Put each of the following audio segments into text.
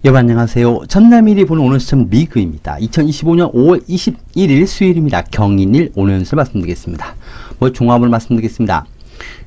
여러분 안녕하세요. 전남일이 보는 오늘 시점 미그입니다. 2025년 5월 21일 수요일입니다. 경인일 오늘 연설 말씀드리겠습니다. 종합을 말씀드리겠습니다.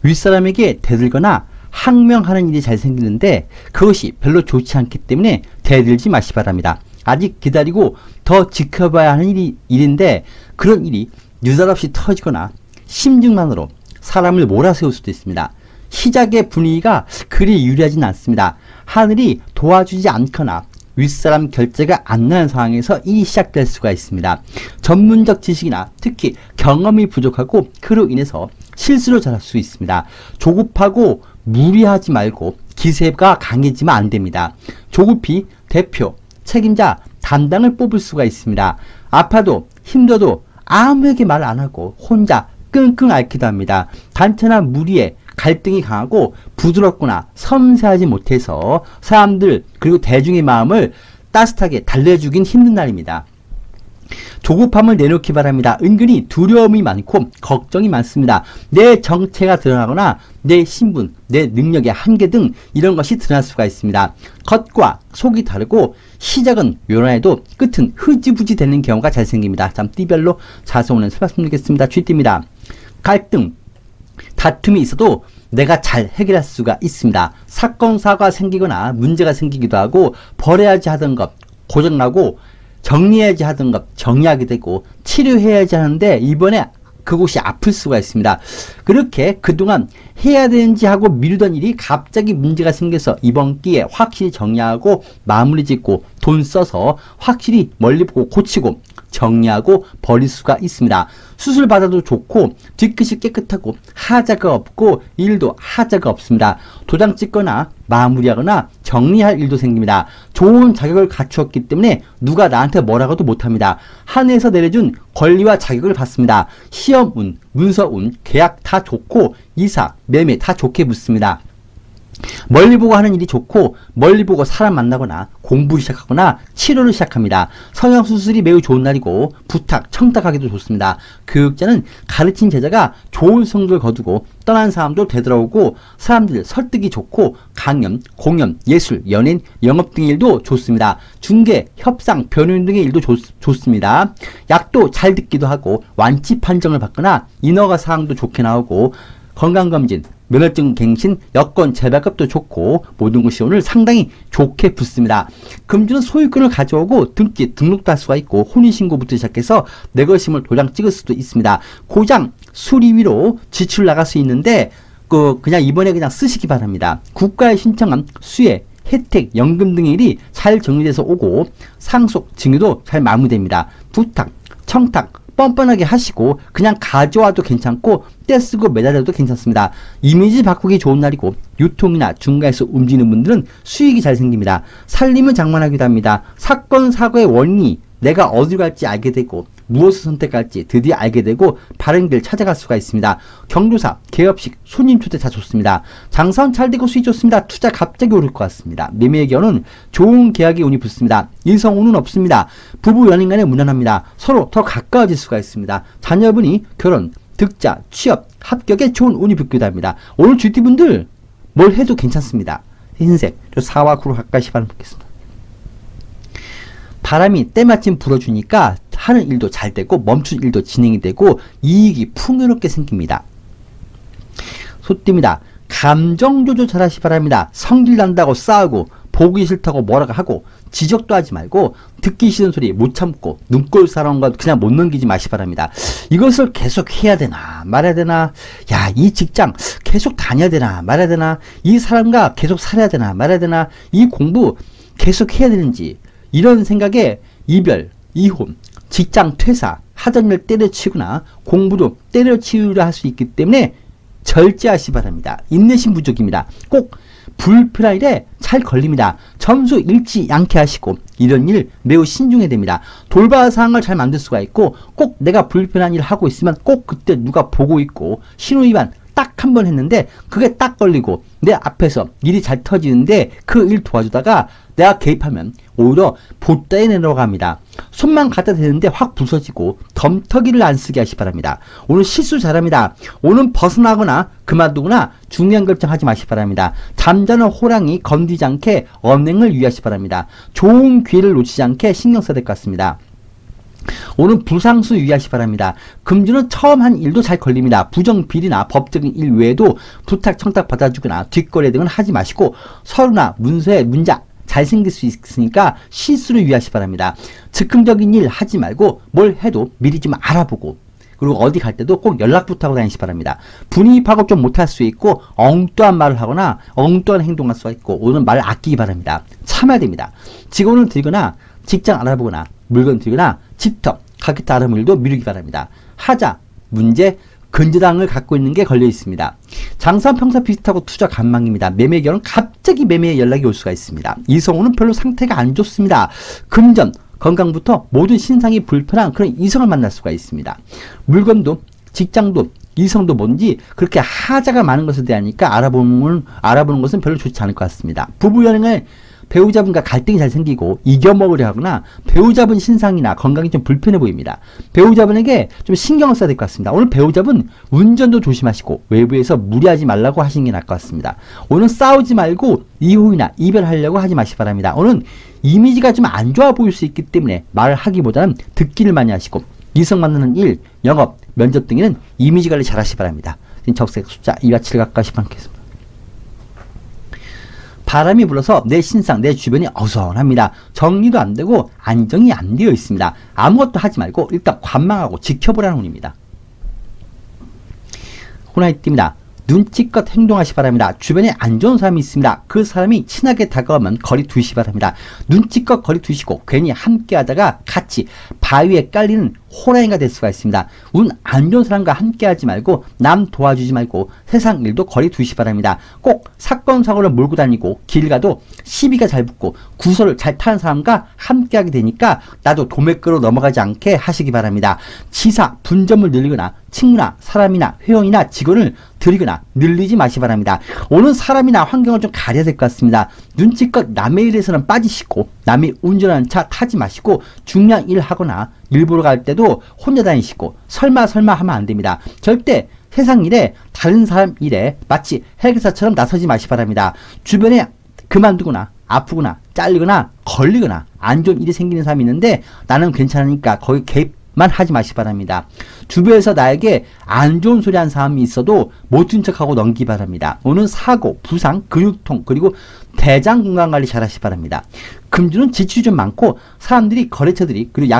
윗사람에게 대들거나 항명하는 일이 잘 생기는데 그것이 별로 좋지 않기 때문에 대들지 마시 바랍니다. 아직 기다리고 더 지켜봐야 하는 일인데 그런 일이 느닷없이 터지거나 심증만으로 사람을 몰아세울 수도 있습니다. 시작의 분위기가 그리 유리하진 않습니다. 하늘이 도와주지 않거나 윗사람 결재가 안 나는 상황에서 일이 시작될 수가 있습니다. 전문적 지식이나 특히 경험이 부족하고 그로 인해서 실수를 잘할 수 있습니다. 조급하고 무리하지 말고 기세가 강해지면 안 됩니다. 조급히 대표, 책임자, 담당을 뽑을 수가 있습니다. 아파도 힘들어도 아무에게 말 안 하고 혼자 끙끙 앓기도 합니다. 단체나 무리에 갈등이 강하고 부드럽거나 섬세하지 못해서 사람들 그리고 대중의 마음을 따뜻하게 달래주긴 힘든 날입니다. 조급함을 내놓기 바랍니다. 은근히 두려움이 많고 걱정이 많습니다. 내 정체가 드러나거나 내 신분, 내 능력의 한계 등 이런 것이 드러날 수가 있습니다. 겉과 속이 다르고 시작은 요란해도 끝은 흐지부지 되는 경우가 잘 생깁니다. 띠별로 자세히 오늘 말씀드리겠습니다. 쥐띠입니다. 갈등, 다툼이 있어도 내가 잘 해결할 수가 있습니다. 사건, 사고가 생기거나 문제가 생기기도 하고 버려야지 하던 것 고장나고 정리해야지 하던 것 정리하게 되고 치료해야지 하는데 이번에 그곳이 아플 수가 있습니다. 그렇게 그동안 해야 되는지 하고 미루던 일이 갑자기 문제가 생겨서 이번 기회에 확실히 정리하고 마무리 짓고 돈 써서 확실히 멀리 보고 고치고 정리하고 버릴 수가 있습니다. 수술 받아도 좋고 뒤끝이 깨끗하고 하자가 없고 일도 하자가 없습니다. 도장 찍거나 마무리하거나 정리할 일도 생깁니다. 좋은 자격을 갖추었기 때문에 누가 나한테 뭐라고도 못합니다. 하늘에서 내려준 권리와 자격을 받습니다. 시험운, 문서운, 계약 다 좋고 이사, 매매 다 좋게 붙습니다. 멀리 보고 하는 일이 좋고 멀리 보고 사람 만나거나 공부를 시작하거나 치료를 시작합니다. 성형수술이 매우 좋은 날이고 부탁, 청탁하기도 좋습니다. 교육자는 가르친 제자가 좋은 성적을 거두고 떠난 사람도 되돌아오고 사람들 설득이 좋고 강연, 공연, 예술, 연예인, 영업 등의 일도 좋습니다. 중개, 협상, 변호인 등의 일도 좋습니다. 약도 잘 듣기도 하고 완치 판정을 받거나 인허가 사항도 좋게 나오고 건강검진, 면허증 갱신, 여권 재발급도 좋고 모든 것이 오늘 상당히 좋게 붙습니다. 금주는 소유권을 가져오고 등록도 할 수가 있고 혼인신고부터 시작해서 내 것임을 도장 찍을 수도 있습니다. 고장, 수리위로 지출 나갈 수 있는데 그냥 이번에 그냥 쓰시기 바랍니다. 국가에 신청한 수혜, 혜택, 연금 등의 일이 잘 정리돼서 오고 상속, 증여도 잘 마무리됩니다. 부탁, 청탁, 뻔뻔하게 하시고 그냥 가져와도 괜찮고 떼쓰고 매달려도 괜찮습니다. 이미지 바꾸기 좋은 날이고 유통이나 중간에서 움직이는 분들은 수익이 잘 생깁니다. 살림을 장만하기도 합니다. 사건, 사고의 원인이 내가 어디로 갈지 알게 되고 무엇을 선택할지 드디어 알게 되고 바른 길 찾아갈 수가 있습니다. 경조사, 개업식, 손님 초대 다 좋습니다. 장사는 잘 되고 수익 좋습니다. 투자 갑자기 오를 것 같습니다. 매매의 경우는 좋은 계약의 운이 붙습니다. 일성운은 없습니다. 부부 연인 간에 무난합니다. 서로 더 가까워질 수가 있습니다. 자녀분이 결혼, 득자, 취업, 합격에 좋은 운이 붙기도 합니다. 오늘 쥐띠분들 뭘 해도 괜찮습니다. 흰색, 사와 구로 가까이 시바를 보겠습니다. 바람이 때마침 불어주니까 하는 일도 잘 되고 멈춘 일도 진행이 되고 이익이 풍요롭게 생깁니다. 소띠입니다. 감정 조절 잘 하시 바랍니다. 성질 난다고 싸우고 보기 싫다고 뭐라고 하고 지적도 하지 말고 듣기 싫은 소리 못 참고 눈꼴 사러운 것 그냥 못 넘기지 마시 바랍니다. 이것을 계속 해야 되나 말아야 되나, 야, 이 직장 계속 다녀야 되나 말아야 되나, 이 사람과 계속 살아야 되나 말아야 되나, 이 공부 계속 해야 되는지, 이런 생각에 이별, 이혼, 직장 퇴사, 하던 일 때려치거나 공부도 때려치우려 할 수 있기 때문에 절제하시 바랍니다. 인내심 부족입니다. 꼭 불필요한 일에 잘 걸립니다. 점수 잃지 않게 하시고 이런 일 매우 신중해야 됩니다. 돌발 상황을 잘 만들 수가 있고 꼭 내가 불편한 일을 하고 있으면 꼭 그때 누가 보고 있고 신호위반 딱 한 번 했는데 그게 딱 걸리고 내 앞에서 일이 잘 터지는데 그 일 도와주다가 내가 개입하면 오히려 보따리에 내려갑니다. 손만 갖다 대는데 확 부서지고 덤터기를 안 쓰게 하시 바랍니다. 오늘 실수 잘합니다. 오늘 벗어나거나 그만두거나 중요한 결정하지 마시 바랍니다. 잠자는 호랑이 건드리지 않게 언행을 유의하시 바랍니다. 좋은 기회를 놓치지 않게 신경 써야 될 것 같습니다. 오늘 부상수 유의하시 바랍니다. 금주는 처음 한 일도 잘 걸립니다. 부정비리나 법적인 일 외에도 부탁 청탁 받아주거나 뒷거래 등은 하지 마시고 서류나 문서에 문자 잘 생길 수 있으니까 실수를 유의하시 바랍니다. 즉흥적인 일 하지 말고 뭘 해도 미리 좀 알아보고 그리고 어디 갈 때도 꼭 연락부터 하고 다니시 바랍니다. 분위기 파악 좀 못할 수 있고 엉뚱한 말을 하거나 엉뚱한 행동할 수가 있고 오늘 말을 아끼기 바랍니다. 참아야 됩니다. 직원을 들거나 직장 알아보거나 물건 들거나 집터, 가게터 알아보는 일도 미루기 바랍니다. 하자, 문제, 근저당을 갖고 있는 게 걸려 있습니다. 장사는 평소 비슷하고 투자 간망입니다. 매매 결혼 갑자기 매매에 연락이 올 수가 있습니다. 이성우는 별로 상태가 안 좋습니다. 금전, 건강부터 모든 신상이 불편한 그런 이성을 만날 수가 있습니다. 물건도, 직장도, 이성도 뭔지 그렇게 하자가 많은 것에 대하니까 알아보는 것은 별로 좋지 않을 것 같습니다. 부부 연행을 배우자분과 갈등이 잘 생기고 이겨먹으려 하거나 배우자분 신상이나 건강이 좀 불편해 보입니다. 배우자분에게 좀 신경을 써야 될 것 같습니다. 오늘 배우자분 운전도 조심하시고 외부에서 무리하지 말라고 하시는 게 나을 것 같습니다. 오늘 싸우지 말고 이혼이나 이별하려고 하지 마시기 바랍니다. 오늘 이미지가 좀 안 좋아 보일 수 있기 때문에 말을 하기보다는 듣기를 많이 하시고 이성 만나는 일, 영업, 면접 등에는 이미지 관리 잘 하시기 바랍니다. 적색 숫자 2와 7 가까이 시판하겠습니다. 바람이 불어서 내 신상, 내 주변이 어수선합니다. 정리도 안 되고 안정이 안 되어 있습니다. 아무것도 하지 말고 일단 관망하고 지켜보라는 운입니다. 호나이띠입니다. 눈치껏 행동하시 바랍니다. 주변에 안 좋은 사람이 있습니다. 그 사람이 친하게 다가오면 거리 두시 바랍니다. 눈치껏 거리 두시고 괜히 함께 하다가 같이 바위에 깔리는 호랑이가 될 수가 있습니다. 운 안 좋은 사람과 함께 하지 말고 남 도와주지 말고 세상 일도 거리 두시 바랍니다. 꼭 사건 사고를 몰고 다니고 길 가도 시비가 잘 붙고 구설을 잘 타는 사람과 함께 하게 되니까 나도 도매가로 넘어가지 않게 하시기 바랍니다. 지사, 분점을 늘리거나 친구나 사람이나 회원이나 직원을 들이거나 늘리지 마시 바랍니다. 오는 사람이나 환경을 좀 가려야 될 것 같습니다. 눈치껏 남의 일에서는 빠지시고 남이 운전하는 차 타지 마시고 중요한 일 하거나 일 보러 갈 때도 혼자 다니시고 설마 하면 안 됩니다. 절대 세상 일에 다른 사람 일에 마치 해결사처럼 나서지 마시 바랍니다. 주변에 그만두거나 아프거나 잘리거나 걸리거나 안 좋은 일이 생기는 사람이 있는데 나는 괜찮으니까 거기 개입만 하지 마시 바랍니다. 주변에서 나에게 안 좋은 소리 한 사람이 있어도 못 든 척하고 넘기기 바랍니다. 오늘 사고, 부상, 근육통 그리고 대장 건강관리 잘 하시기 바랍니다. 금주는 지출이 좀 많고 사람들이 거래처들이 그리고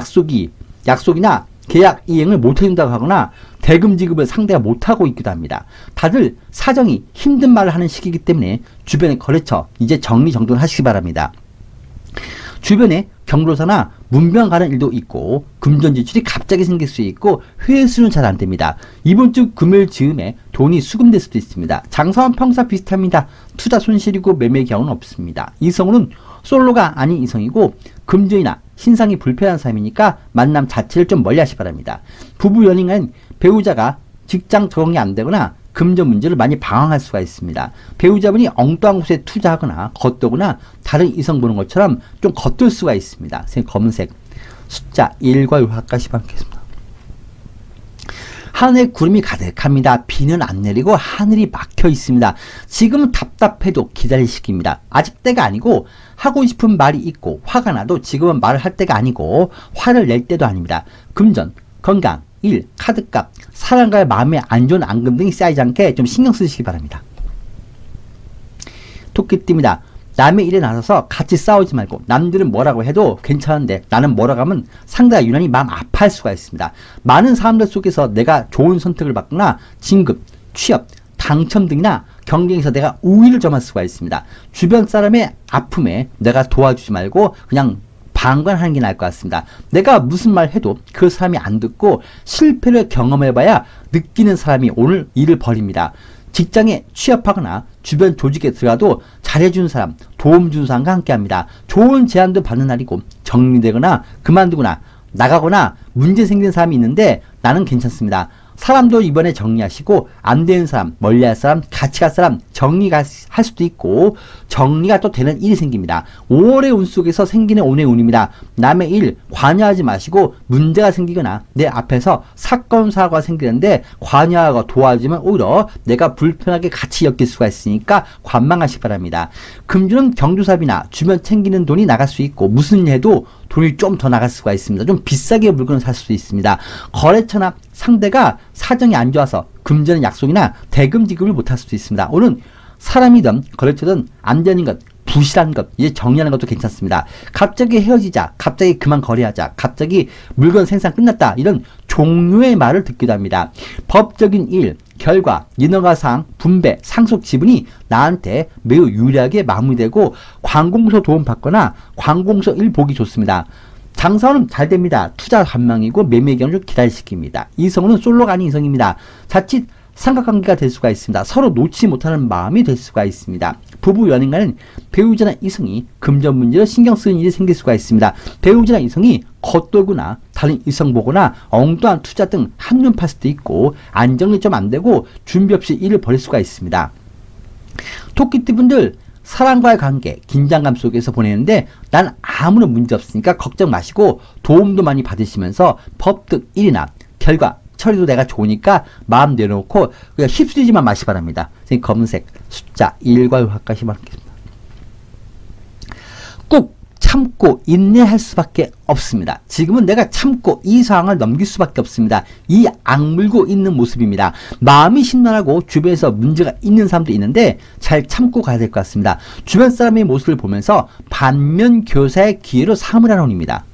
약속이나 계약 이행을 못 해준다고 하거나 대금 지급을 상대가 못하고 있기도 합니다. 다들 사정이 힘든 말을 하는 시기이기 때문에 주변의 거래처 이제 정리정돈을 하시기 바랍니다. 주변에 경로사나 문병 가는 일도 있고 금전 지출이 갑자기 생길 수 있고 회수는 잘 안됩니다. 이번 주 금요일 즈음에 돈이 수금될 수도 있습니다. 장사와 평사 비슷합니다. 투자 손실이고 매매 경우는 없습니다. 이성은 솔로가 아닌 이성이고 금전이나 신상이 불편한 사람이니까 만남 자체를 좀 멀리 하시 바랍니다. 부부 연인은 배우자가 직장 적응이 안 되거나 금전 문제를 많이 방황할 수가 있습니다. 배우자분이 엉뚱한 곳에 투자하거나 겉도거나 다른 이성 보는 것처럼 좀 겉돌 수가 있습니다. 검은색 숫자 1과 6 가까이 시작하겠습니다. 하늘에 구름이 가득합니다. 비는 안 내리고 하늘이 막혀 있습니다. 지금은 답답해도 기다릴 시기입니다. 아직 때가 아니고 하고 싶은 말이 있고 화가 나도 지금은 말을 할 때가 아니고 화를 낼 때도 아닙니다. 금전, 건강, 일, 카드값, 사람과의 마음의 안 좋은 앙금 등이 쌓이지 않게 좀 신경 쓰시기 바랍니다. 토끼띠입니다. 남의 일에 나서서 같이 싸우지 말고 남들은 뭐라고 해도 괜찮은데 나는 뭐라고 하면 상대가 유난히 마음 아파할 수가 있습니다. 많은 사람들 속에서 내가 좋은 선택을 받거나 진급, 취업, 당첨 등이나 경쟁에서 내가 우위를 점할 수가 있습니다. 주변 사람의 아픔에 내가 도와주지 말고 그냥 방관하는 게 나을 것 같습니다. 내가 무슨 말 해도 그 사람이 안 듣고 실패를 경험해봐야 느끼는 사람이 오늘 일을 벌입니다. 직장에 취업하거나 주변 조직에 들어가도 잘해주는 사람, 도움 주는 사람과 함께합니다. 좋은 제안도 받는 날이고 정리되거나 그만두거나 나가거나 문제 생기는 사람이 있는데 나는 괜찮습니다. 사람도 이번에 정리하시고 안 되는 사람, 멀리할 사람, 같이 갈 사람 정리가 할 수도 있고 정리가 또 되는 일이 생깁니다. 5월의 운 속에서 생기는 오늘의 운입니다. 남의 일 관여하지 마시고 문제가 생기거나 내 앞에서 사건 사고가 생기는데 관여하고 도와주면 오히려 내가 불편하게 같이 엮일 수가 있으니까 관망하시기 바랍니다. 금주는 경조사비나 주변 챙기는 돈이 나갈 수 있고 무슨 일 해도 돈이 좀 더 나갈 수가 있습니다. 좀 비싸게 물건을 살 수도 있습니다. 거래처나 상대가 사정이 안 좋아서 금전의 약속이나 대금 지급을 못할 수도 있습니다. 오늘 사람이든 거래처든 안 되는 것, 부실한 것, 이제 정리하는 것도 괜찮습니다. 갑자기 헤어지자, 갑자기 그만 거래하자, 갑자기 물건 생산 끝났다, 이런 종료의 말을 듣기도 합니다. 법적인 일, 결과, 인허가사항, 분배, 상속 지분이 나한테 매우 유리하게 마무리되고 관공서 도움 받거나 관공서 일 보기 좋습니다. 장사는 잘 됩니다. 투자 관망이고 매매 경우 좀 기다리시킵니다. 이성은 솔로가 아닌 이성입니다. 자칫 삼각관계가 될 수가 있습니다. 서로 놓지 못하는 마음이 될 수가 있습니다. 부부 연인간은 배우자나 이성이 금전 문제로 신경 쓰는 일이 생길 수가 있습니다. 배우자나 이성이 겉돌거나 다른 이성 보거나 엉뚱한 투자 등 한눈 팔 수도 있고 안정이 좀 안 되고 준비 없이 일을 벌일 수가 있습니다. 토끼띠 분들 사랑과의 관계, 긴장감 속에서 보내는데 난 아무런 문제 없으니까 걱정 마시고 도움도 많이 받으시면서 법득 일이나 결과 처리도 내가 좋으니까 마음 내려놓고 그냥 휩쓸리지만 마시 바랍니다. 검은색 숫자 1과 가까이 바랍니다. 꾹 참고 인내할 수밖에 없습니다. 지금은 내가 참고 이 상황을 넘길 수밖에 없습니다. 이 악물고 있는 모습입니다. 마음이 심란하고 주변에서 문제가 있는 사람도 있는데 잘 참고 가야 될 것 같습니다. 주변 사람의 모습을 보면서 반면 교사의 기회로 삼으라는 운입니다.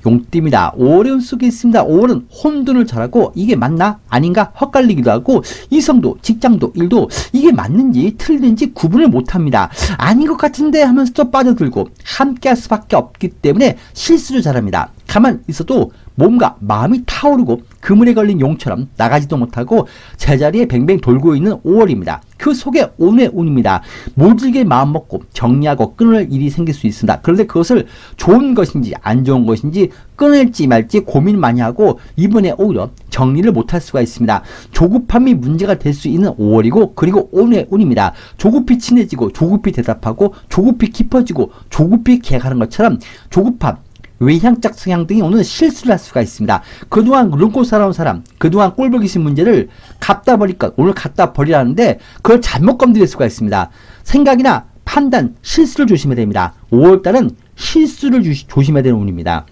용띠입니다. 5월의 운 속에 있습니다. 5월은 혼돈을 잘하고 이게 맞나? 아닌가? 헛갈리기도 하고 이성도 직장도 일도 이게 맞는지 틀린지 구분을 못합니다. 아닌 것 같은데 하면서 또 빠져들고 함께 할 수밖에 없기 때문에 실수를 잘합니다. 가만 있어도 몸과 마음이 타오르고 그물에 걸린 용처럼 나가지도 못하고 제자리에 뱅뱅 돌고 있는 5월입니다. 그 속에 오늘의 운입니다. 모질게 마음먹고 정리하고 끊을 일이 생길 수 있습니다. 그런데 그것을 좋은 것인지 안 좋은 것인지 끊을지 말지 고민 많이 하고 이번에 오히려 정리를 못할 수가 있습니다. 조급함이 문제가 될 수 있는 5월이고 그리고 오늘의 운입니다. 조급히 친해지고 조급히 대답하고 조급히 깊어지고 조급히 계획하는 것처럼 조급함, 외향적 성향 등이 오늘 실수를 할 수가 있습니다. 그동안 눈꽃 살아온 사람, 그동안 꼴보기신 문제를 갖다 버릴 것, 오늘 갖다 버리라는데 그걸 잘못 건드릴 수가 있습니다. 생각이나 판단, 실수를 조심해야 됩니다. 5월달은 실수를 조심해야 되는 운입니다.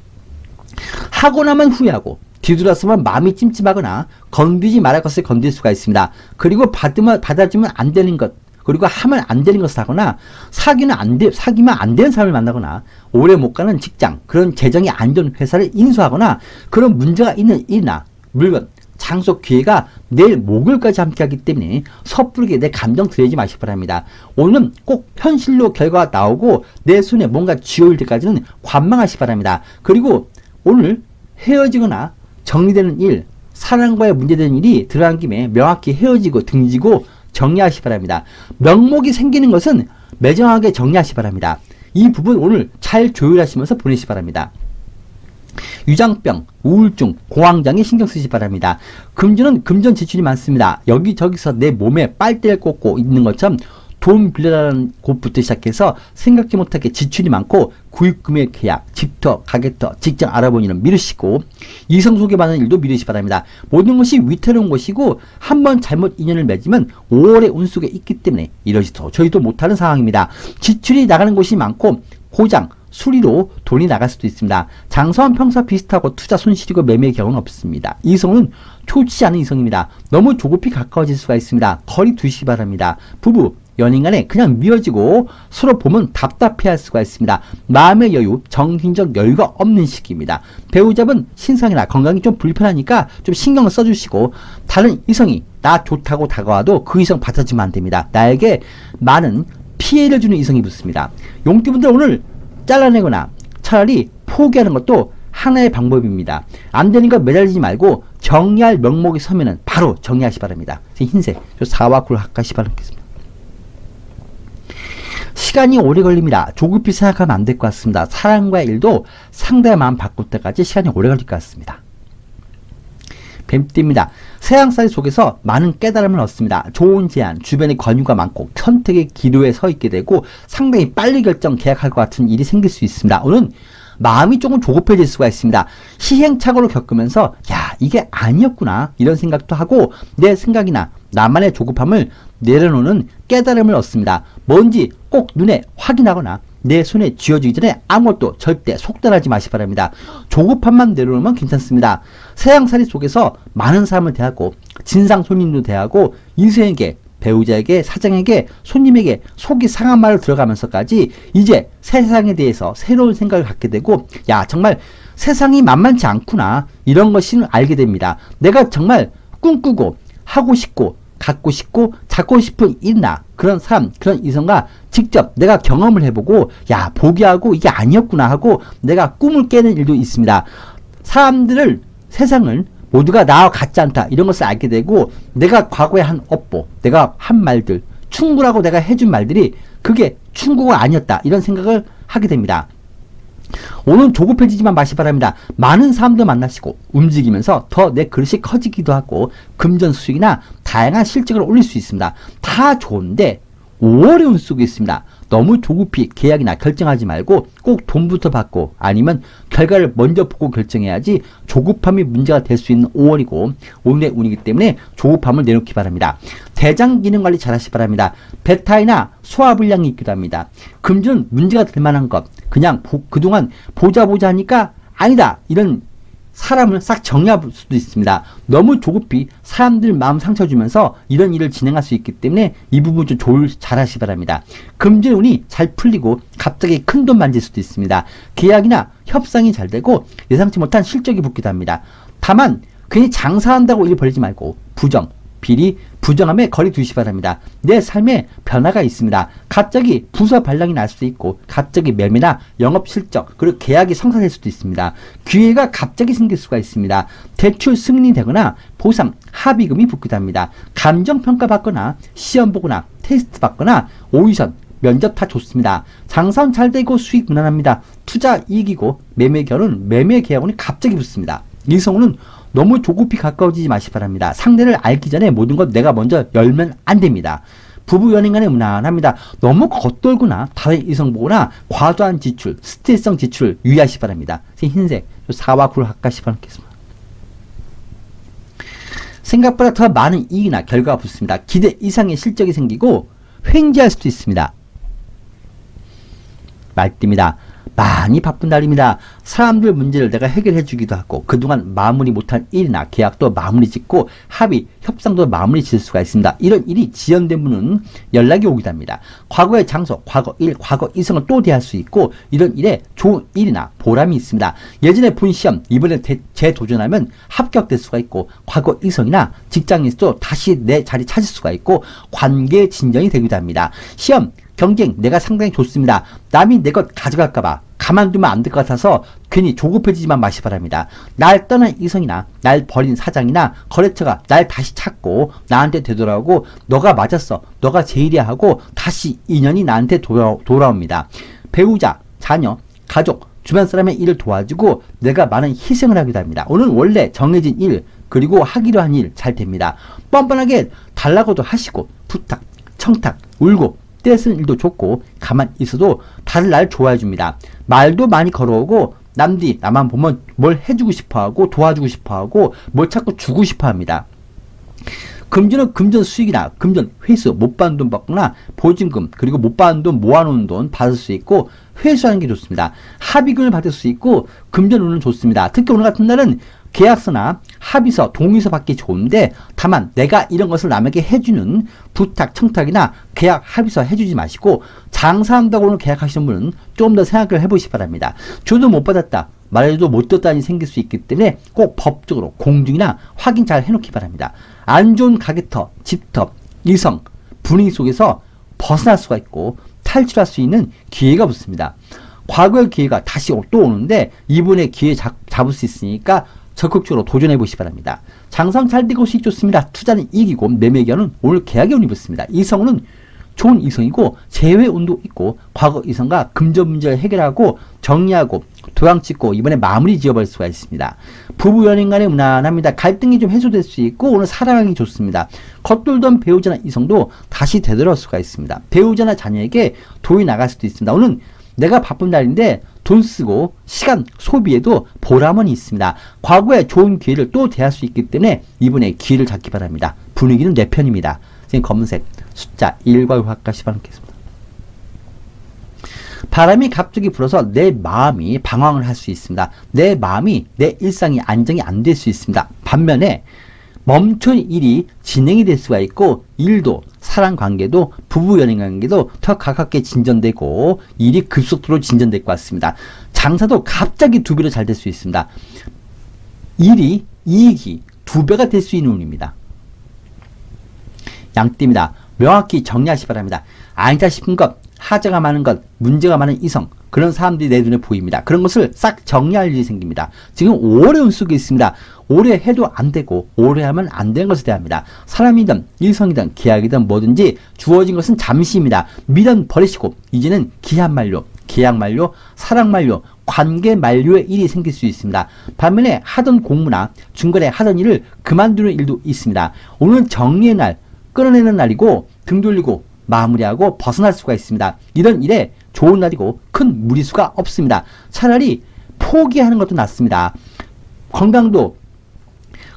하고 나면 후회하고 뒤돌아서면 마음이 찜찜하거나 건드리지 말할 것을 건드릴 수가 있습니다. 그리고 받아주면 안 되는 것, 그리고 하면 안 되는 것을 하거나 사귀면 안 되는 사람을 만나거나 오래 못 가는 직장, 그런 재정이 안 좋은 회사를 인수하거나 그런 문제가 있는 일이나 물건, 장소, 기회가 내일 목요일까지 함께하기 때문에 섣부르게 내 감정 들이지 마시기 바랍니다. 오늘은 꼭 현실로 결과가 나오고 내 손에 뭔가 쥐어올 때까지는 관망하시기 바랍니다. 그리고 오늘 헤어지거나 정리되는 일, 사랑과의 문제되는 일이 들어간 김에 명확히 헤어지고 등지고 정리하시기 바랍니다. 명목이 생기는 것은 매정하게 정리하시기 바랍니다. 이 부분 오늘 잘 조율하시면서 보내시기 바랍니다. 유장병, 우울증, 공황장애 신경 쓰시기 바랍니다. 금주는 금전 지출이 많습니다. 여기저기서 내 몸에 빨대를 꽂고 있는 것처럼 돈 빌려라는 곳부터 시작해서 생각지 못하게 지출이 많고 구입금의 계약, 집터, 가게터, 직장 알아보는 일은 미루시고 이성 소개받는 일도 미루시기 바랍니다. 모든 것이 위태로운 것이고 한번 잘못 인연을 맺으면 5월의 운 속에 있기 때문에 이러지 저희도 못하는 상황입니다. 지출이 나가는 곳이 많고 고장, 수리로 돈이 나갈 수도 있습니다. 장사원 평사 비슷하고 투자 손실이고 매매의 경우는 없습니다. 이성은 좋지 않은 이성입니다. 너무 조급히 가까워질 수가 있습니다. 거리 두시기 바랍니다. 부부, 연인 간에 그냥 미어지고 서로 보면 답답해할 수가 있습니다. 마음의 여유, 정신적 여유가 없는 시기입니다. 배우자분 신상이나 건강이 좀 불편하니까 좀 신경을 써주시고 다른 이성이 나 좋다고 다가와도 그 이성 받아주면 안 됩니다. 나에게 많은 피해를 주는 이성이 붙습니다. 용띠분들 오늘 잘라내거나 차라리 포기하는 것도 하나의 방법입니다. 안 되는 거 매달리지 말고 정리할 명목이 서면은 바로 정리하시 바랍니다. 흰색, 4와 9를 가까이 바라겠습니다. 시간이 오래 걸립니다. 조급히 생각하면 안 될 것 같습니다. 사랑과의 일도 상대의 마음 바꿀 때까지 시간이 오래 걸릴 것 같습니다. 뱀띠입니다. 세상살이 속에서 많은 깨달음을 얻습니다. 좋은 제안, 주변에 권유가 많고 선택의 기로에 서 있게 되고 상당히 빨리 결정, 계약할 것 같은 일이 생길 수 있습니다. 오늘은 마음이 조금 조급해질 수가 있습니다. 시행착오를 겪으면서 야, 이게 아니었구나 이런 생각도 하고 내 생각이나 나만의 조급함을 내려놓는 깨달음을 얻습니다. 뭔지 꼭 눈에 확인하거나 내 손에 쥐어지기 전에 아무것도 절대 속단하지 마시 바랍니다. 조급함만 내려놓으면 괜찮습니다. 세상살이 속에서 많은 사람을 대하고 진상 손님도 대하고 이성에게, 배우자에게, 사장에게, 손님에게 속이 상한 말을 들어가면서까지 이제 세상에 대해서 새로운 생각을 갖게 되고 야, 정말 세상이 만만치 않구나 이런 것을 알게 됩니다. 내가 정말 꿈꾸고 하고 싶고 갖고 싶고 잡고 싶은 일이나 그런 사람, 그런 이성과 직접 내가 경험을 해보고 야, 포기하고 이게 아니었구나 하고 내가 꿈을 깨는 일도 있습니다. 사람들을, 세상을 모두가 나와 같지 않다 이런 것을 알게 되고 내가 과거에 한 업보, 내가 한 말들, 충고라고 내가 해준 말들이 그게 충고가 아니었다 이런 생각을 하게 됩니다. 오늘 조급해지지만 마시 바랍니다. 많은 사람들 만나시고 움직이면서 더 내 그릇이 커지기도 하고 금전 수익이나 다양한 실적을 올릴 수 있습니다. 다 좋은데 5월의 운 속에 있습니다. 너무 조급히 계약이나 결정하지 말고 꼭 돈부터 받고 아니면 결과를 먼저 보고 결정해야지 조급함이 문제가 될 수 있는 5월이고 오늘의 운이기 때문에 조급함을 내놓기 바랍니다. 대장 기능 관리 잘 하시기 바랍니다. 배탈이나 소화불량이 있기도 합니다. 금전 문제가 될 만한 것 그냥 그동안 보자 하니까 아니다 이런 사람을 싹 정리할 수도 있습니다. 너무 조급히 사람들 마음 상처 주면서 이런 일을 진행할 수 있기 때문에 이 부분 좀 잘 하시기 바랍니다. 금전운이 잘 풀리고 갑자기 큰돈 만질 수도 있습니다. 계약이나 협상이 잘 되고 예상치 못한 실적이 붙기도 합니다. 다만 괜히 장사한다고 일 벌이지 말고 부정, 비리, 부정함에 거리 두시기 바랍니다. 내 삶에 변화가 있습니다. 갑자기 부서 발령이 날 수도 있고 갑자기 매매나 영업 실적 그리고 계약이 성사될 수도 있습니다. 기회가 갑자기 생길 수가 있습니다. 대출 승인이 되거나 보상, 합의금이 붙기도 합니다. 감정평가 받거나 시험 보거나 테스트 받거나 오디션, 면접 다 좋습니다. 장사는 잘 되고 수익 무난합니다. 투자 이익이고 매매 결혼, 매매 계약운이 갑자기 붙습니다. 이성우는 너무 조급히 가까워지지 마시기 바랍니다. 상대를 알기 전에 모든 것 내가 먼저 열면 안 됩니다. 부부 연인 간에 무난합니다. 너무 겉돌거나 다른 이성 보거나 과도한 지출, 스트레스성 지출 유의하시기 바랍니다. 흰색 4와 9를 가까이 집어넣겠습니다. 생각보다 더 많은 이익이나 결과가 붙습니다. 기대 이상의 실적이 생기고 횡재할 수도 있습니다. 말띠입니다. 많이 바쁜 날입니다. 사람들 문제를 내가 해결해 주기도 하고 그동안 마무리 못한 일이나 계약도 마무리 짓고 합의, 협상도 마무리 질 수가 있습니다. 이런 일이 지연된 분은 연락이 오기도 합니다. 과거의 장소, 과거 일, 과거 이성을 또 대할 수 있고 이런 일에 좋은 일이나 보람이 있습니다. 예전에 본 시험 이번에 재도전하면 합격될 수가 있고 과거 이성이나 직장에서도 다시 내 자리 찾을 수가 있고 관계 진전이 되기도 합니다. 시험 경쟁 내가 상당히 좋습니다. 남이 내 것 가져갈까봐 가만두면 안 될 것 같아서 괜히 조급해지지만 마시 바랍니다. 날 떠난 이성이나 날 버린 사장이나 거래처가 날 다시 찾고 나한테 되돌아오고 너가 맞았어, 너가 제일이야 하고 다시 인연이 나한테 돌아옵니다. 배우자, 자녀, 가족, 주변 사람의 일을 도와주고 내가 많은 희생을 하기도 합니다. 오늘 원래 정해진 일 그리고 하기로 한 일 잘 됩니다. 뻔뻔하게 달라고도 하시고 부탁, 청탁, 울고 떼쓰는 일도 좋고 가만히 있어도 다들 날 좋아해 줍니다. 말도 많이 걸어오고 남들이 나만 보면 뭘 해주고 싶어하고 도와주고 싶어하고 뭘 자꾸 주고 싶어합니다. 금전은 금전 수익이나 금전 회수 못 받은 돈 받거나 보증금 그리고 못 받은 돈 모아놓은 돈 받을 수 있고 회수하는 게 좋습니다. 합의금을 받을 수 있고 금전운은 좋습니다. 특히 오늘 같은 날은 계약서나 합의서, 동의서 받기 좋은데 다만 내가 이런 것을 남에게 해주는 부탁, 청탁이나 계약, 합의서 해주지 마시고 장사한다고 오늘 계약하시는 분은 좀 더 생각을 해보시기 바랍니다. 줘도 못 받았다, 말해도 못 듣다니 생길 수 있기 때문에 꼭 법적으로 공증이나 확인 잘 해놓기 바랍니다. 안 좋은 가게터, 집터, 이성, 분위기 속에서 벗어날 수가 있고 탈출할 수 있는 기회가 붙습니다. 과거의 기회가 다시 또 오는데 이번에 기회 잡을 수 있으니까 적극적으로 도전해 보시기 바랍니다. 장상 잘 되고 수익 좋습니다. 투자는 이익이고 매매견은 오늘 계약의 운이 붙습니다. 이성은 좋은 이성이고 재회 운도 있고 과거 이성과 금전 문제를 해결하고 정리하고 도장 찍고 이번에 마무리 지어버릴 수가 있습니다. 부부 연인 간에 무난합니다. 갈등이 좀 해소될 수 있고 오늘 사랑하기 좋습니다. 겉돌던 배우자나 이성도 다시 되돌아올 수가 있습니다. 배우자나 자녀에게 돈이 나갈 수도 있습니다. 오늘 내가 바쁜 날인데 돈 쓰고 시간 소비에도 보람은 있습니다. 과거에 좋은 기회를 또 대할 수 있기 때문에 이번에 기회를 잡기 바랍니다. 분위기는 내 편입니다. 지금 검은색 숫자 1과 6 할까시 바라겠습니다. 바람이 갑자기 불어서 내 마음이 방황을 할 수 있습니다. 내 마음이 내 일상이 안정이 안 될 수 있습니다. 반면에 멈춘 일이 진행이 될 수가 있고 일도 사랑관계도 부부 연인관계도 더 가깝게 진전되고 일이 급속도로 진전될 것 같습니다. 장사도 갑자기 2배로 잘 될 수 있습니다. 이익이 2배가 될 수 있는 운입니다. 양띠입니다. 명확히 정리하시 바랍니다. 아니다 싶은 것, 하자가 많은 것, 문제가 많은 이성, 그런 사람들이 내 눈에 보입니다. 그런 것을 싹 정리할 일이 생깁니다. 지금 오래 운 속에 있습니다. 오래 해도 안 되고 오래 하면 안 되는 것에 대합니다. 사람이든 일성이든 계약이든 뭐든지 주어진 것은 잠시입니다. 미련 버리시고 이제는 기한 만료, 계약 만료, 사랑 만료, 관계 만료의 일이 생길 수 있습니다. 반면에 하던 공무나 중간에 하던 일을 그만두는 일도 있습니다. 오늘은 정리의 날, 끌어내는 날이고 등 돌리고 마무리하고 벗어날 수가 있습니다. 이런 일에 좋은 날이고 큰 무리수가 없습니다. 차라리 포기하는 것도 낫습니다. 건강도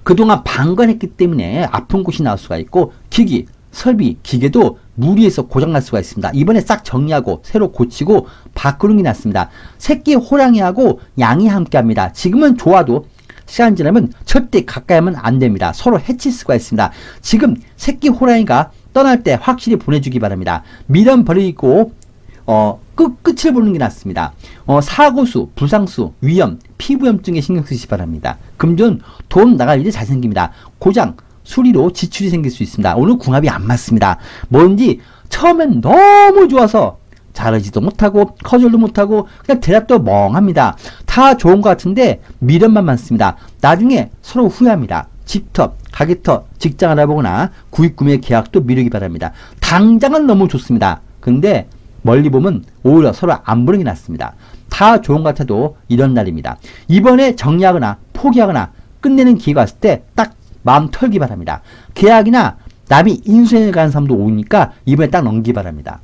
그동안 방관했기 때문에 아픈 곳이 나올 수가 있고 기기, 설비, 기계도 무리해서 고장날 수가 있습니다. 이번에 싹 정리하고 새로 고치고 바꾸는 게 낫습니다. 새끼 호랑이하고 양이 함께합니다. 지금은 좋아도 시간 지나면 절대 가까이 하면 안 됩니다. 서로 해칠 수가 있습니다. 지금 새끼 호랑이가 떠날 때 확실히 보내주기 바랍니다. 미련 버리고 끝을 보는 게 낫습니다. 사고수, 부상수, 위험, 피부염증에 신경 쓰시기 바랍니다. 금전, 돈 나갈 일이 잘 생깁니다. 고장, 수리로 지출이 생길 수 있습니다. 오늘 궁합이 안 맞습니다. 뭔지 처음엔 너무 좋아서 자르지도 못하고 커절도 못하고 그냥 대답도 멍합니다. 다 좋은 것 같은데 미련만 많습니다. 나중에 서로 후회합니다. 집터, 가게터, 직장 알아보거나 구입 구매 계약도 미루기 바랍니다. 당장은 너무 좋습니다. 근데 멀리 보면 오히려 서로 안 보는 게 낫습니다. 다 좋은 것 같아도 이런 날입니다. 이번에 정리하거나 포기하거나 끝내는 기회가 왔을 때 딱 마음 털기 바랍니다. 계약이나 남이 인수해 가는 사람도 오니까 이번에 딱 넘기기 바랍니다.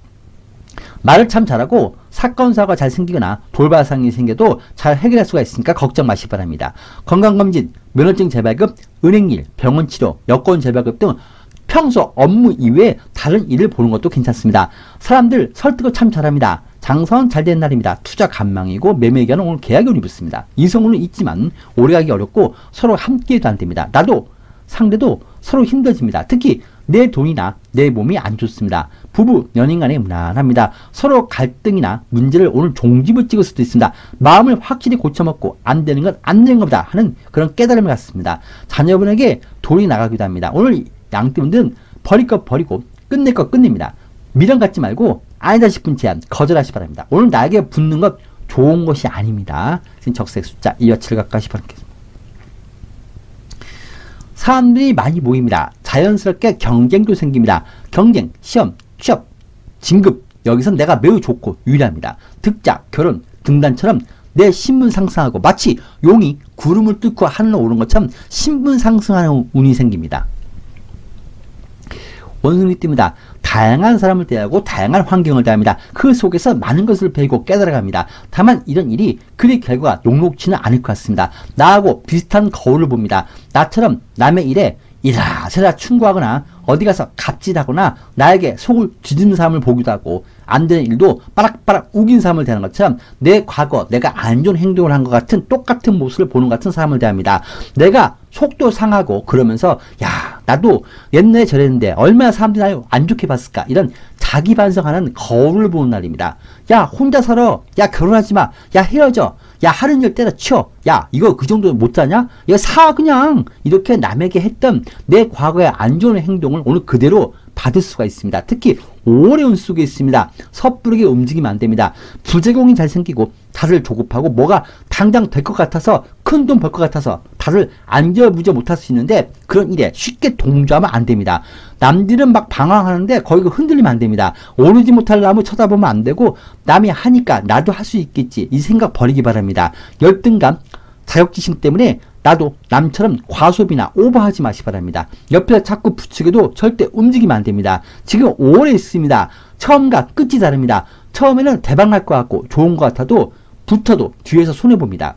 말을 참 잘하고 사건 사고가 잘 생기거나 돌발 상황이 생겨도 잘 해결할 수가 있으니까 걱정 마시기 바랍니다. 건강검진, 면허증 재발급, 은행일, 병원 치료, 여권 재발급 등 평소 업무 이외에 다른 일을 보는 것도 괜찮습니다. 사람들 설득을 참 잘합니다. 장사는 잘 되는 날입니다. 투자 간망이고 매매 기간은 오늘 계약이 운이 붙습니다. 이성운은 있지만 오래가기 어렵고 서로 함께해도 안 됩니다. 나도 상대도 서로 힘들어집니다. 특히 내 돈이나 내 몸이 안 좋습니다. 부부, 연인 간에 무난합니다. 서로 갈등이나 문제를 오늘 종집을 찍을 수도 있습니다. 마음을 확실히 고쳐먹고 안 되는 건 안 되는 겁니다 하는 그런 깨달음을 갖습니다. 자녀분에게 돈이 나가기도 합니다. 오늘 양띠분들은 버릴 것 버리고 끝낼 것 끝냅니다. 미련 갖지 말고 아니다 싶은 제안 거절하시 바랍니다. 오늘 나에게 붙는 것 좋은 것이 아닙니다. 지금 적색 숫자 2와 7 가까이 바라겠습니다. 사람들이 많이 모입니다. 자연스럽게 경쟁도 생깁니다. 경쟁, 시험, 취업, 진급 여기선 내가 매우 좋고 유리합니다. 득자, 결혼, 등단처럼 내 신분 상승하고 마치 용이 구름을 뚫고 하늘로 오른 것처럼 신분 상승하는 운이 생깁니다. 원숭이 띠입니다. 다양한 사람을 대하고 다양한 환경을 대합니다. 그 속에서 많은 것을 배우고 깨달아갑니다. 다만 이런 일이 그리 결과가 녹록지는 않을 것 같습니다. 나하고 비슷한 거울을 봅니다. 나처럼 남의 일에 이라저라 충고하거나 어디 가서 갑질하거나 나에게 속을 뒤집는 사람을 보기도 하고 안 되는 일도 빠락빠락 우긴 사람을 대하는 것처럼 내 과거 내가 안 좋은 행동을 한 것 같은 똑같은 모습을 보는 것 같은 사람을 대합니다. 내가 속도 상하고 그러면서 야 나도 옛날에 저랬는데 얼마나 사람들이 날 안 좋게 봤을까 이런 자기 반성하는 거울을 보는 날입니다. 야 혼자 살아. 야 결혼하지 마. 야 헤어져. 야 하는 일 때려쳐. 야 이거 그 정도 못하냐? 이거 사 그냥. 이렇게 남에게 했던 내 과거의 안 좋은 행동을 오늘 그대로 받을 수가 있습니다. 특히 오래 운 속에 있습니다. 섣부르게 움직이면 안 됩니다. 부작용이 잘 생기고 다들 조급하고 뭐가 당장 될 것 같아서 큰 돈 벌 것 같아서 다들 안절부절 못할 수 있는데 그런 일에 쉽게 동조하면 안 됩니다. 남들은 막 방황하는데 거기 흔들리면 안 됩니다. 오르지 못할 나무 쳐다보면 안 되고 남이 하니까 나도 할 수 있겠지 이 생각 버리기 바랍니다. 열등감, 자격지심 때문에 나도 남처럼 과소비나 오버하지 마시 바랍니다. 옆에서 자꾸 부추겨도 절대 움직이면 안 됩니다. 지금 5월에 있습니다. 처음과 끝이 다릅니다. 처음에는 대박 날 것 같고 좋은 것 같아도 붙어도 뒤에서 손해봅니다.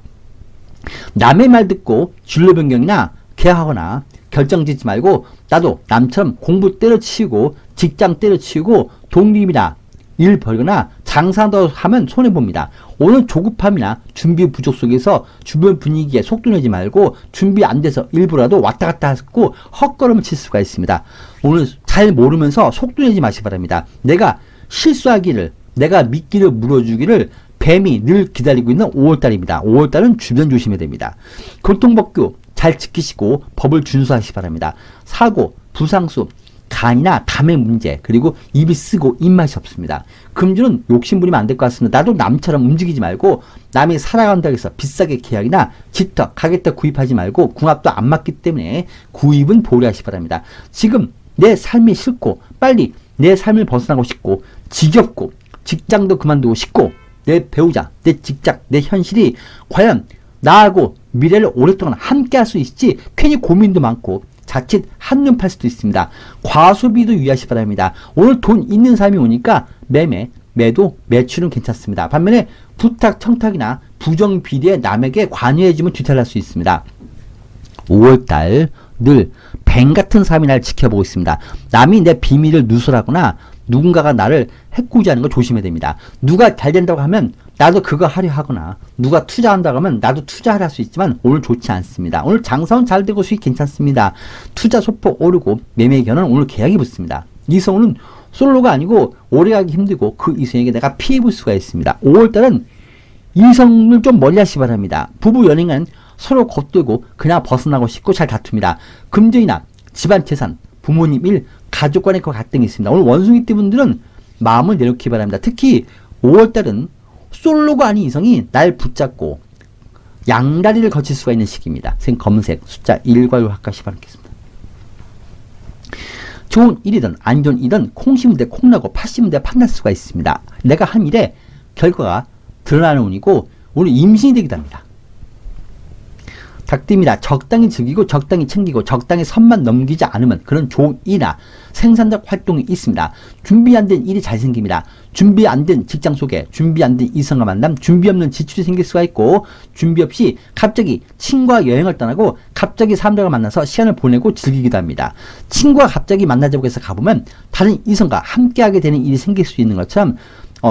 남의 말 듣고 진로 변경이나 계약하거나 결정짓지 말고 나도 남처럼 공부 때려치우고 직장 때려치우고 독립이나 일 벌거나 장사도 하면 손해봅니다. 오늘 조급함이나 준비 부족 속에서 주변 분위기에 속도 내지 말고 준비 안 돼서 일부라도 왔다 갔다 하고 헛걸음을 칠 수가 있습니다. 오늘 잘 모르면서 속도 내지 마시기 바랍니다. 내가 실수하기를, 내가 미끼를 물어주기를 뱀이 늘 기다리고 있는 5월달입니다. 5월달은 주변 조심해야 됩니다. 교통법규 잘 지키시고 법을 준수하시기 바랍니다. 사고, 부상수, 간이나 담의 문제, 그리고 입이 쓰고 입맛이 없습니다. 금주는 욕심부리면 안 될 것 같습니다. 나도 남처럼 움직이지 말고 남이 살아간다고 해서 비싸게 계약이나 집터, 가게터 구입하지 말고 궁합도 안 맞기 때문에 구입은 보류하시기 바랍니다. 지금 내 삶이 싫고 빨리 내 삶을 벗어나고 싶고 지겹고 직장도 그만두고 싶고 내 배우자, 내 직장, 내 현실이 과연 나하고 미래를 오랫동안 함께 할 수 있을지 괜히 고민도 많고 자칫 한눈 팔 수도 있습니다. 과소비도 유의하시 바랍니다. 오늘 돈 있는 사람이 오니까 매매, 매도, 매출은 괜찮습니다. 반면에 부탁, 청탁이나 부정 비리에 남에게 관여해주면 뒤탈날 수 있습니다. 5월달 늘 뱀 같은 사람이 날 지켜보고 있습니다. 남이 내 비밀을 누설하거나 누군가가 나를 해코지하는 걸 조심해야 됩니다. 누가 잘 된다고 하면 나도 그거 하려 하거나 누가 투자한다고 하면 나도 투자하려 할 수 있지만 오늘 좋지 않습니다. 오늘 장사는 잘 되고 수익 괜찮습니다. 투자 소폭 오르고 매매 견은 오늘 계약이 붙습니다. 이성은 솔로가 아니고 오래가기 힘들고 그 이성에게 내가 피해 볼 수가 있습니다. 5월달은 이성을 좀 멀리 하시기 바랍니다. 부부 연행은 서로 겉돌고 그냥 벗어나고 싶고 잘 다툽니다. 금전이나 집안 재산, 부모님 일, 가족 간의 그 갈등이 있습니다. 오늘 원숭이띠 분들은 마음을 내놓기 바랍니다. 특히 5월달은 솔로가 아닌 이성이 날 붙잡고 양다리를 거칠 수가 있는 시기입니다. 생 검은색 숫자 1과 6 합하시 바라겠습니다. 좋은 일이든 안 좋은 일이든 콩 심은 데 콩나고 팥 심은 데 팥날 수가 있습니다. 내가 한 일에 결과가 드러나는 운이고 오늘 임신이 되기도 합니다. 닭띠입니다. 적당히 즐기고 적당히 챙기고 적당히 선만 넘기지 않으면 그런 좋은 일이나 생산적 활동이 있습니다. 준비 안 된 일이 잘 생깁니다. 준비 안 된 직장 소개, 준비 안 된 이성과 만남, 준비 없는 지출이 생길 수가 있고 준비 없이 갑자기 친구와 여행을 떠나고 갑자기 사람들과 만나서 시간을 보내고 즐기기도 합니다. 친구와 갑자기 만나자고 해서 가보면 다른 이성과 함께하게 되는 일이 생길 수 있는 것처럼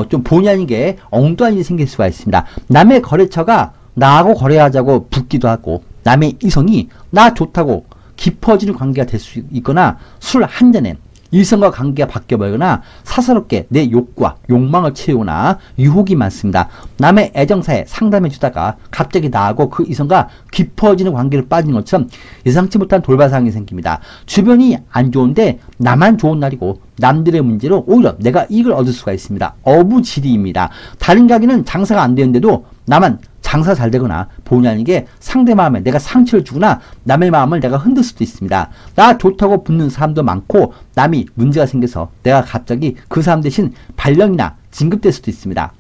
좀 본의 아니게 엉뚱한 일이 생길 수가 있습니다. 남의 거래처가 나하고 거래하자고 붙기도 하고 남의 이성이 나 좋다고 깊어지는 관계가 될 수 있거나 술 한 잔에 일성과 관계가 바뀌어버리거나 사사롭게 내 욕구와 욕망을 채우거나 유혹이 많습니다. 남의 애정사에 상담해주다가 갑자기 나하고 그 이성과 깊어지는 관계를 빠진 것처럼 예상치 못한 돌발 상황이 생깁니다. 주변이 안 좋은데 나만 좋은 날이고 남들의 문제로 오히려 내가 이익을 얻을 수가 있습니다. 어부지리입니다. 다른 가게는 장사가 안 되는데도 나만 장사 잘 되거나 본의 아니게 상대 마음에 내가 상처를 주거나 남의 마음을 내가 흔들 수도 있습니다. 나 좋다고 붙는 사람도 많고 남이 문제가 생겨서 내가 갑자기 그 사람 대신 발령이나 진급될 수도 있습니다.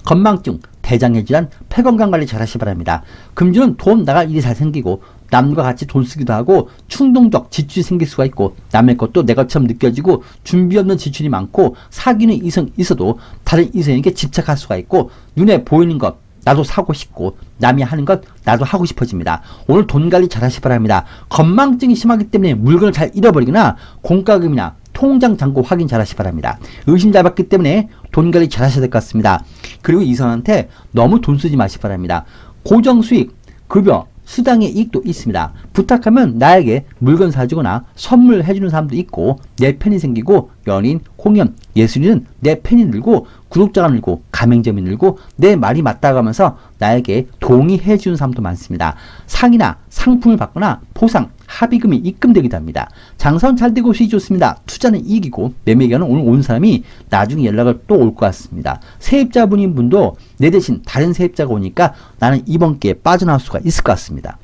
건망증, 대장해질환, 폐건강관리 잘 하시기 바랍니다. 금주는 돈 나갈 일이 잘 생기고 남과 같이 돈 쓰기도 하고 충동적 지출이 생길 수가 있고 남의 것도 내 것처럼 느껴지고 준비 없는 지출이 많고 사귀는 이성 있어도 다른 이성에게 집착할 수가 있고 눈에 보이는 것 나도 사고 싶고 남이 하는 것 나도 하고 싶어집니다. 오늘 돈 관리 잘 하시기 바랍니다. 건망증이 심하기 때문에 물건을 잘 잃어버리거나 공과금이나 통장 잔고 확인 잘 하시기 바랍니다. 의심 잘 받기 때문에 돈 관리 잘 하셔야 될 것 같습니다. 그리고 이성한테 너무 돈 쓰지 마시기 바랍니다. 고정 수익, 급여, 수당의 이익도 있습니다. 부탁하면 나에게 물건 사주거나 선물해주는 사람도 있고 내 팬이 생기고 연인, 공연, 예술인은 내 팬이 늘고 구독자가 늘고 가맹점이 늘고 내 말이 맞다고 하면서 나에게 동의해 주는 사람도 많습니다. 상이나 상품을 받거나 보상, 합의금이 입금되기도 합니다. 장사는 잘 되고 수익이 좋습니다. 투자는 이익이고 매매 기간은 오늘 온 사람이 나중에 연락을 또 올 것 같습니다. 세입자분인 분도 내 대신 다른 세입자가 오니까 나는 이번 기회에 빠져나올 수가 있을 것 같습니다.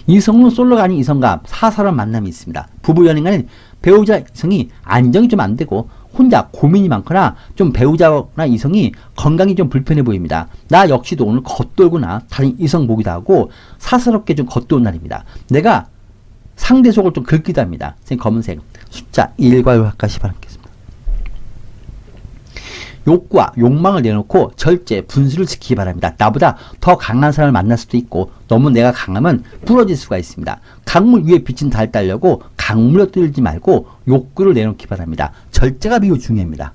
이성은 솔로가 아닌 이성과 사사로운 만남이 있습니다. 부부 연인간은 배우자 이성이 안정이 좀 안 되고 혼자 고민이 많거나 좀 배우자나 이성이 건강이 좀 불편해 보입니다. 나 역시도 오늘 겉돌거나 다른 이성 보기도 하고 사사롭게 좀 겉도는 날입니다. 내가 상대 속을 좀 긁기도 합니다. 검은색 숫자 1과 6 가시 바라겠습니다. 욕구와 욕망을 내놓고 절제, 분수를 지키기 바랍니다. 나보다 더 강한 사람을 만날 수도 있고 너무 내가 강하면 부러질 수가 있습니다. 강물 위에 비친 달 따려고 강물에 떨지 말고 욕구를 내놓기 바랍니다. 절제가 매우 중요합니다.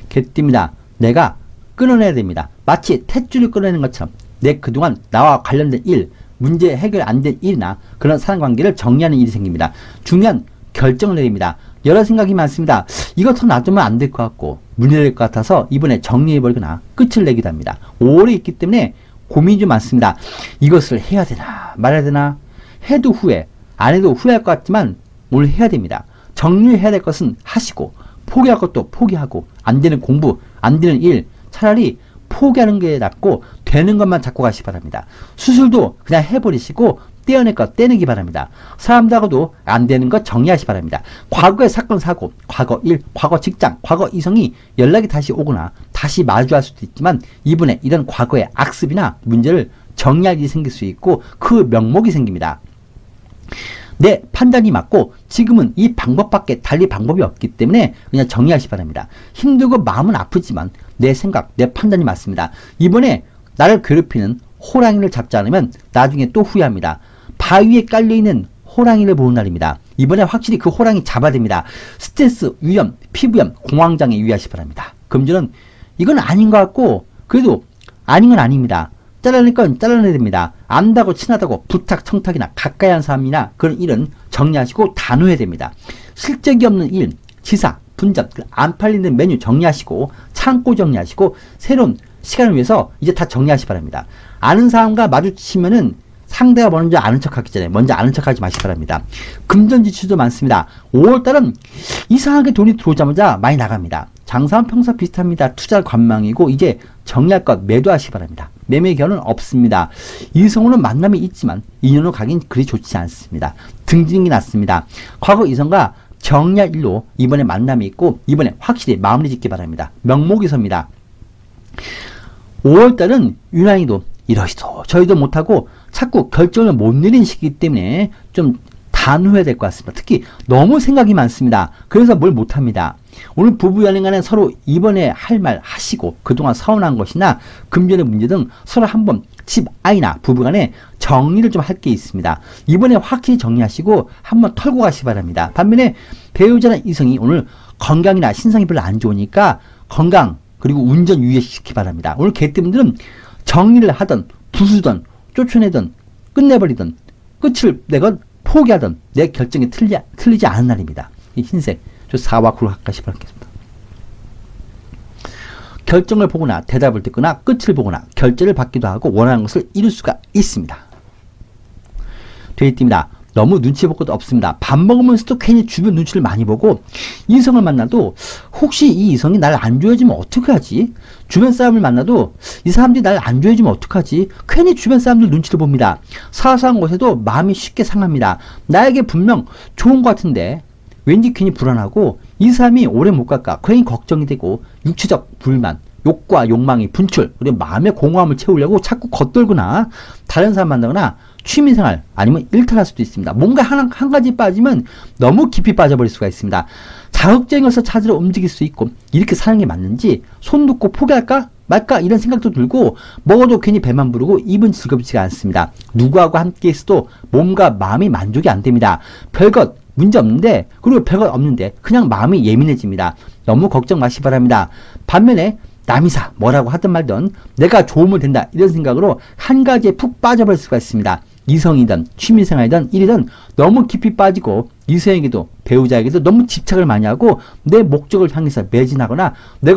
개띠입니다. 내가 끊어내야 됩니다. 마치 탯줄을 끊어내는 것처럼 내 그동안 나와 관련된 일, 문제 해결 안 된 일이나 그런 사람관계를 정리하는 일이 생깁니다. 중요한 결정을 내립니다. 여러 생각이 많습니다. 이거 더 놔두면 안 될 것 같고 문제될 것 같아서 이번에 정리해버리거나 끝을 내기도 합니다. 오래 있기 때문에 고민이 좀 많습니다. 이것을 해야 되나 말아야 되나 해도 후회 안 해도 후회할 것 같지만 오늘 해야 됩니다. 정리해야 될 것은 하시고 포기할 것도 포기하고 안 되는 공부 안 되는 일 차라리 포기하는 게 낫고 되는 것만 잡고 가시기 바랍니다. 수술도 그냥 해버리시고 떼어낼 것 떼내기 바랍니다. 사람들하고도 안 되는 것 정리하시기 바랍니다. 과거의 사건 사고, 과거 일, 과거 직장, 과거 이성이 연락이 다시 오거나 다시 마주할 수도 있지만 이번에 이런 과거의 악습이나 문제를 정리할 일이 생길 수 있고 그 명목이 생깁니다. 내 판단이 맞고 지금은 이 방법밖에 달리 방법이 없기 때문에 그냥 정리하시기 바랍니다. 힘들고 마음은 아프지만 내 생각, 내 판단이 맞습니다. 이번에 나를 괴롭히는 호랑이를 잡지 않으면 나중에 또 후회합니다. 바위에 깔려있는 호랑이를 보는 날입니다. 이번에 확실히 그 호랑이 잡아야 됩니다. 스트레스, 위염, 피부염, 공황장애 유의하시기 바랍니다. 금주는 이건 아닌 것 같고 그래도 아닌 건 아닙니다. 잘라낼 건 잘라내야 됩니다. 안다고 친하다고 부탁, 청탁이나 가까이 한 사람이나 그런 일은 정리하시고 단호해야 됩니다. 실적이 없는 일, 지사, 분점, 안 팔리는 메뉴 정리하시고 창고 정리하시고 새로운 시간을 위해서 이제 다 정리하시기 바랍니다. 아는 사람과 마주치면은 상대가 먼저 아는 척 하기 전에 먼저 아는 척 하지 마시기 바랍니다. 금전지출도 많습니다. 5월달은 이상하게 돈이 들어오자마자 많이 나갑니다. 장사는 평소 비슷합니다. 투자 관망이고 이제 정리할 것 매도하시기 바랍니다. 매매 견은 없습니다. 이성으로는 만남이 있지만 인연으로 가긴 그리 좋지 않습니다. 등진이 났습니다. 과거 이성과 정리할 일로 이번에 만남이 있고 이번에 확실히 마무리 짓기 바랍니다. 명목이 섭니다. 5월달은 유난히도 이러시도 저희도 못하고 자꾸 결정을 못 내린 시기이기 때문에 좀 단호해야 될 것 같습니다. 특히 너무 생각이 많습니다. 그래서 뭘 못합니다. 오늘 부부 연인 간에 서로 이번에 할 말 하시고 그동안 서운한 것이나 금전의 문제 등 서로 한번 집, 아이나 부부 간에 정리를 좀 할 게 있습니다. 이번에 확실히 정리하시고 한번 털고 가시기 바랍니다. 반면에 배우자나 이성이 오늘 건강이나 신상이 별로 안 좋으니까 건강 그리고 운전 유의시키기 바랍니다. 오늘 개띠분들은 정리를 하던 부수던 쫓아내던 끝내버리던 끝을 내건 포기하던 내 결정이 틀리지 않은 날입니다. 이 흰색 저 4와 9로 가까이 바라겠습니다. 결정을 보거나 대답을 듣거나 끝을 보거나 결제를 받기도 하고 원하는 것을 이룰 수가 있습니다. 돼지띠입니다. 너무 눈치 볼 것도 없습니다. 밥 먹으면서도 괜히 주변 눈치를 많이 보고 이성을 만나도 혹시 이 이성이 날 안 좋아해주면 어떡하지? 주변 사람을 만나도 이 사람들이 날 안 좋아해주면 어떡하지? 괜히 주변 사람들 눈치를 봅니다. 사소한 것에도 마음이 쉽게 상합니다. 나에게 분명 좋은 것 같은데 왠지 괜히 불안하고 이 사람이 오래 못 갈까 괜히 걱정이 되고 육체적 불만 욕과 욕망이 분출 그리고 마음의 공허함을 채우려고 자꾸 겉돌거나 다른 사람 만나거나 취미생활 아니면 일탈할 수도 있습니다. 뭔가 한 가지 빠지면 너무 깊이 빠져버릴 수가 있습니다. 자극적인 것을 찾으러 움직일 수 있고 이렇게 사는 게 맞는지 손 놓고 포기할까 말까 이런 생각도 들고 먹어도 괜히 배만 부르고 입은 즐겁지가 않습니다. 누구하고 함께 있어도 몸과 마음이 만족이 안 됩니다. 별것 문제 없는데 그리고 별것 없는데 그냥 마음이 예민해집니다. 너무 걱정 마시기 바랍니다. 반면에 남이사 뭐라고 하든 말든 내가 도움을 된다 이런 생각으로 한 가지에 푹 빠져버릴 수가 있습니다. 이성이든 취미생활이든 일이든 너무 깊이 빠지고 이성에게도 배우자에게도 너무 집착을 많이 하고 내 목적을 향해서 매진하거나 내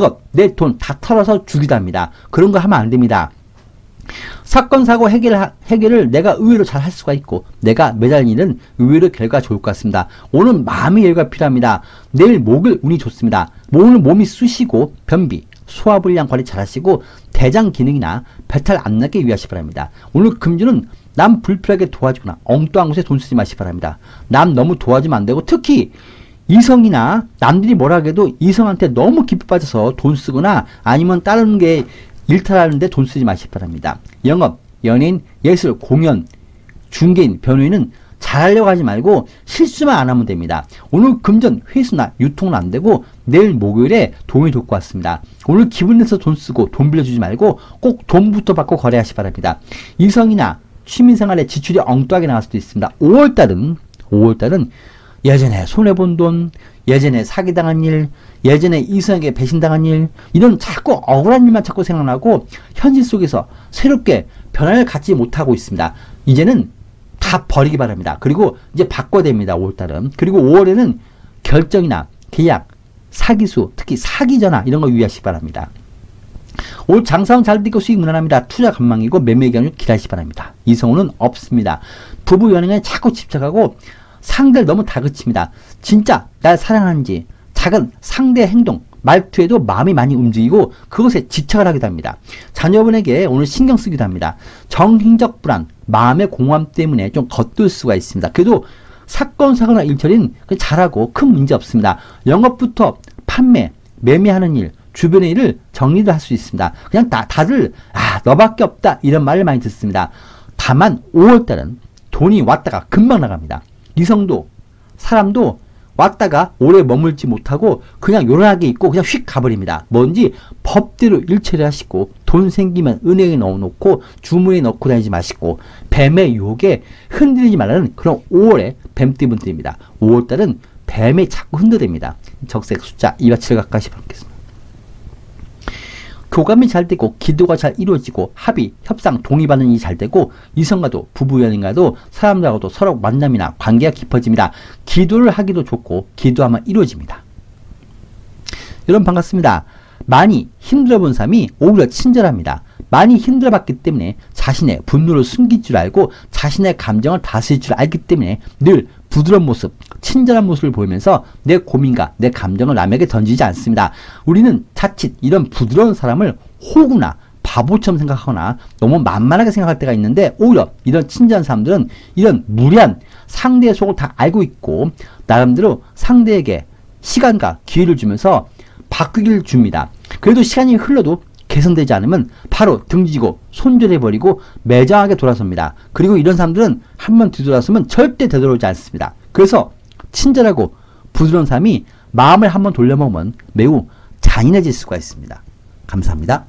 돈 다 털어서 주기도 합니다. 그런 거 하면 안 됩니다. 사건, 사고 해결을 내가 의외로 잘 할 수가 있고 내가 매달린 일은 의외로 결과가 좋을 것 같습니다. 오늘 마음의 여유가 필요합니다. 내일 목을 운이 좋습니다. 오늘 몸이 쑤시고 변비, 소화불량 관리 잘 하시고 대장 기능이나 배탈 안 나게 유의하시 바랍니다. 오늘 금주는 남 불필요하게 도와주거나 엉뚱한 곳에 돈 쓰지 마시기 바랍니다. 남 너무 도와주면 안 되고 특히 이성이나 남들이 뭐라 해도 이성한테 너무 깊이 빠져서 돈 쓰거나 아니면 다른 게 일탈하는데 돈 쓰지 마시기 바랍니다. 영업, 연예인, 예술, 공연, 중개인, 변호인은 잘하려고 하지 말고 실수만 안 하면 됩니다. 오늘 금전, 회수나 유통은 안 되고 내일 목요일에 돈이 좋을 것 같습니다. 오늘 기분 내서 돈 쓰고 돈 빌려주지 말고 꼭 돈부터 받고 거래하시기 바랍니다. 이성이나 취미생활에 지출이 엉뚱하게 나갈 수도 있습니다. 5월달은 예전에 손해본 돈, 예전에 사기당한 일, 예전에 이성에게 배신당한 일, 이런 자꾸 억울한 일만 자꾸 생각나고 현실 속에서 새롭게 변화를 갖지 못하고 있습니다. 이제는 다 버리기 바랍니다. 그리고 이제 바꿔야 됩니다. 5월달은. 그리고 5월에는 결정이나 계약, 사기수, 특히 사기전화 이런 거 유의하시기 바랍니다. 올 장사는 잘 되고 수익 무난합니다. 투자 관망이고 매매 기간을 기다리시기 바랍니다. 이성우는 없습니다. 부부 연애에 자꾸 집착하고 상대를 너무 다그칩니다. 진짜 날 사랑하는지 작은 상대의 행동, 말투에도 마음이 많이 움직이고 그것에 집착을 하기도 합니다. 자녀분에게 오늘 신경 쓰기도 합니다. 정신적 불안, 마음의 공허함 때문에 좀 겉돌 수가 있습니다. 그래도 사건, 사고나 일처리는 잘하고 큰 문제 없습니다. 영업부터 판매, 매매하는 일, 주변의 일을 정리도 할 수 있습니다. 그냥 다들 너밖에 없다 이런 말을 많이 듣습니다. 다만 5월달은 돈이 왔다가 금방 나갑니다. 이성도 사람도 왔다가 오래 머물지 못하고 그냥 요란하게 있고 그냥 휙 가버립니다. 뭔지 법대로 일처리 하시고 돈 생기면 은행에 넣어놓고 주머니에 넣고 다니지 마시고 뱀의 유혹에 흔들리지 말라는 그런 5월의 뱀띠분들입니다. 5월달은 뱀에 자꾸 흔들립니다. 적색 숫자 2와 7 가까이 받겠습니다. 교감이 잘 되고 기도가 잘 이루어지고 합의, 협상, 동의받는 일이 잘 되고 이성과도 부부 연인과도 사람들하고도 서로 만남이나 관계가 깊어집니다. 기도를 하기도 좋고 기도하면 이루어집니다. 여러분 반갑습니다. 많이 힘들어본 사람이 오히려 친절합니다. 많이 힘들어봤기 때문에 자신의 분노를 숨길 줄 알고 자신의 감정을 다스릴 줄 알기 때문에 늘 부드러운 모습, 친절한 모습을 보이면서 내 고민과 내 감정을 남에게 던지지 않습니다. 우리는 자칫 이런 부드러운 사람을 호구나 바보처럼 생각하거나 너무 만만하게 생각할 때가 있는데 오히려 이런 친절한 사람들은 이런 무례한 상대의 속을 다 알고 있고 나름대로 상대에게 시간과 기회를 주면서 바꾸기를 줍니다. 그래도 시간이 흘러도 개선되지 않으면 바로 등지고 손절해버리고 매정하게 돌아섭니다. 그리고 이런 사람들은 한번 뒤돌아서면 절대 되돌아오지 않습니다. 그래서 친절하고 부드러운 사람이 마음을 한번 돌려먹으면 매우 잔인해질 수가 있습니다. 감사합니다.